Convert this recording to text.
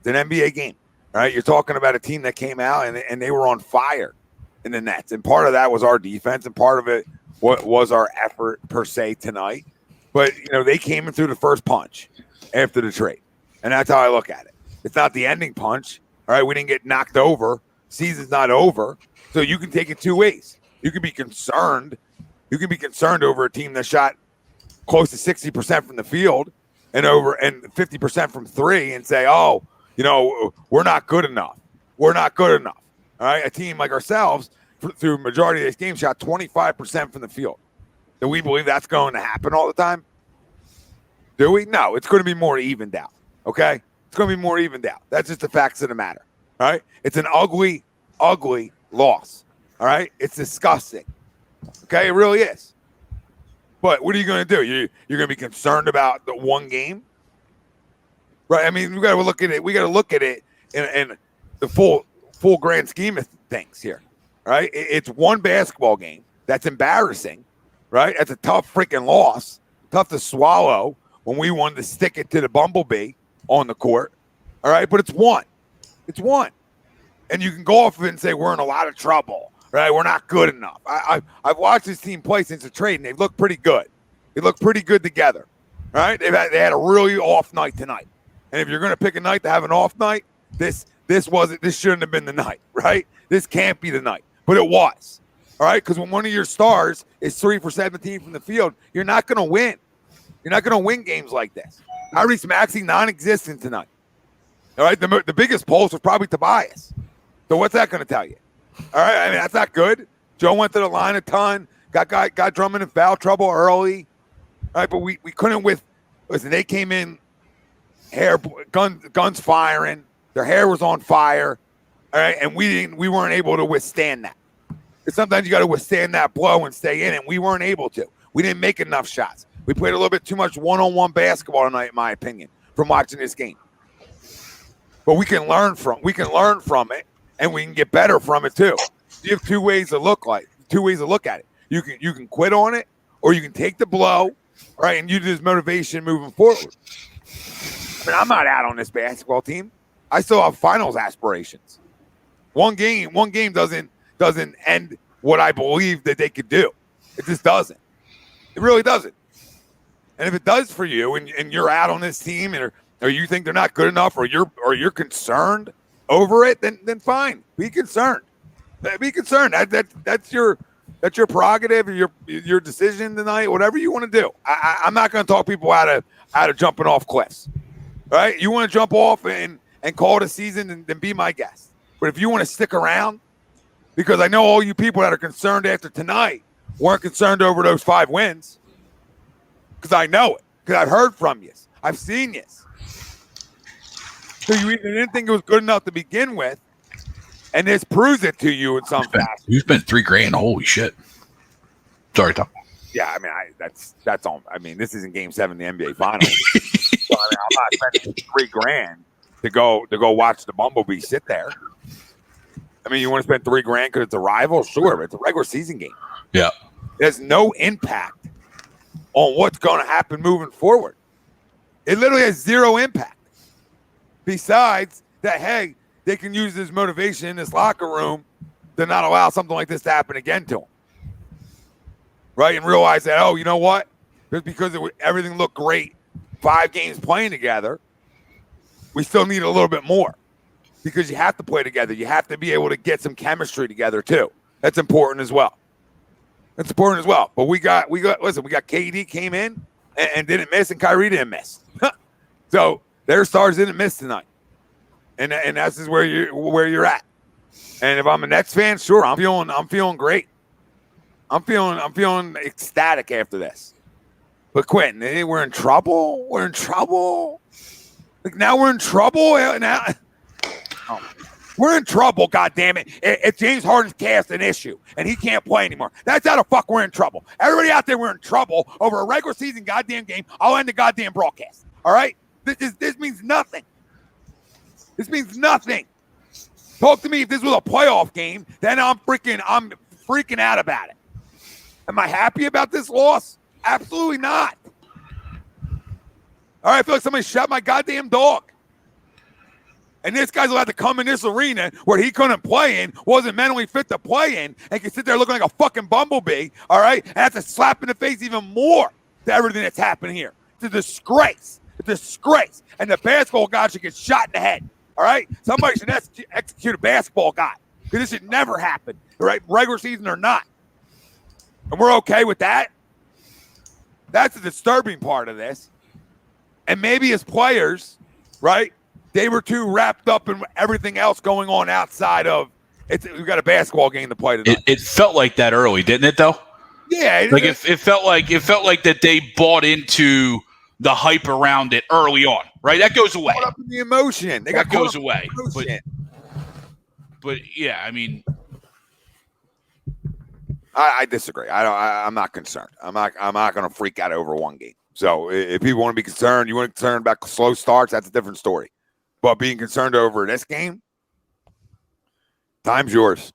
It's an NBA game, right? You're talking about a team that came out and they were on fire in the Nets. And part of that was our defense, and part of it was our effort per se tonight. But, they came in through the first punch after the trade. And that's how I look at it. It's not the ending punch. All right, we didn't get knocked over. Season's not over. So you can take it two ways. You can be concerned. You can be concerned over a team that shot close to 60% from the field and 50% from three and say, we're not good enough. We're not good enough. All right, a team like ourselves, through majority of this game, shot 25% from the field. Do we believe that's going to happen all the time? Do we? No, it's going to be more evened out. Okay? It's going to be more evened out. That's just the facts of the matter. All right? It's an ugly, ugly loss. All right? It's disgusting. Okay? It really is. But what are you going to do? You're going to be concerned about the one game? Right? I mean, we got to look at it. We got to look at it in the full grand scheme of things here. Right? It's one basketball game. That's embarrassing. Right? That's a tough freaking loss. Tough to swallow when we wanted to stick it to the bumblebee on the court. All right? But it's one. It's one. And you can go off of it and say we're in a lot of trouble. Right? We're not good enough. I've watched this team play since the trade, and they've looked pretty good. They look pretty good together. Right? They had a really off night tonight. And if you're going to pick a night to have an off night, this shouldn't have been the night. Right? This can't be the night. But it was. All right? Because when one of your stars is 3 for 17 from the field, you're not going to win. You're not going to win games like this. Tyrese Maxey, non-existent tonight. All right? The biggest pulse was probably Tobias. So what's that going to tell you? All right? I mean, that's not good. Joe went to the line a ton, got Drummond in foul trouble early. All right? But we couldn't listen, they came in, guns firing. Their hair was on fire. All right? And we weren't able to withstand that. And sometimes you got to withstand that blow and stay in it. We weren't able to. We didn't make enough shots. We played a little bit too much one-on-one basketball tonight, in my opinion, from watching this game. But we can learn from it, and we can get better from it too. You have two ways to look at it. You can quit on it, or you can take the blow, right, and use it as motivation moving forward. I mean, I'm not out on this basketball team. I still have finals aspirations. One game doesn't end what I believe that they could do. It just doesn't. It really doesn't. And if it does for you, and you're out on this team, or you think they're not good enough, or you're concerned over it, then fine. Be concerned. Be concerned. That's your prerogative, or your decision tonight. Whatever you want to do. I'm not going to talk people out of jumping off cliffs. All right? You want to jump off and call it a season, then be my guest. But if you want to stick around, because I know all you people that are concerned after tonight weren't concerned over those 5 wins. Because I know it. Because I've heard from you. I've seen you. So you either didn't think it was good enough to begin with, and this proves it to you in some fashion. You spent $3,000. Holy shit. Sorry, Tom. Yeah, I mean, that's all. I mean, this isn't Game 7 of the NBA Finals. So, I mean, I'm not spending $3,000 to go watch the Bumblebee sit there. I mean, you want to spend $3,000 because it's a rival? Sure, but it's a regular season game. Yeah. It has no impact on what's going to happen moving forward. It literally has zero impact. Besides that, hey, they can use this motivation in this locker room to not allow something like this to happen again to them. Right? And realize that, you know what? Just because everything looked great, 5 games playing together, we still need a little bit more. Because you have to play together. You have to be able to get some chemistry together too. That's important as well. But we got KD came in and didn't miss, and Kyrie didn't miss. So their stars didn't miss tonight. And that's just where you're at. And if I'm a Nets fan, sure, I'm feeling great. I'm feeling ecstatic after this. But Quentin, we're in trouble. We're in trouble. Like now we're in trouble. Now we're in trouble, goddammit. If James Harden's cast an issue and he can't play anymore, that's how the fuck we're in trouble. Everybody out there, we're in trouble over a regular season goddamn game. I'll end the goddamn broadcast. All right? This means nothing. This means nothing. Talk to me if this was a playoff game, then I'm freaking out about it. Am I happy about this loss? Absolutely not. All right, I feel like somebody shot my goddamn dog. And this guy's allowed to come in this arena where he couldn't play in, wasn't mentally fit to play in, and can sit there looking like a fucking bumblebee, all right? And that's a slap in the face even more to everything that's happening here. It's a disgrace. A disgrace. And the basketball guy should get shot in the head, all right? Somebody should execute a basketball guy because this should never happen, all right? Regular season or not. And we're okay with that? That's the disturbing part of this. And maybe as players, right, they were too wrapped up in everything else going on outside of we've got a basketball game to play tonight. It felt like that early, didn't it, though? Yeah. It felt like that they bought into the hype around it early on, right? That goes away. Caught up in the emotion. That goes away. But yeah, I mean, I disagree. I'm not concerned. I'm not going to freak out over one game. So if people want to be concerned, you want to be concerned about slow starts, that's a different story. But being concerned over this game, time's yours.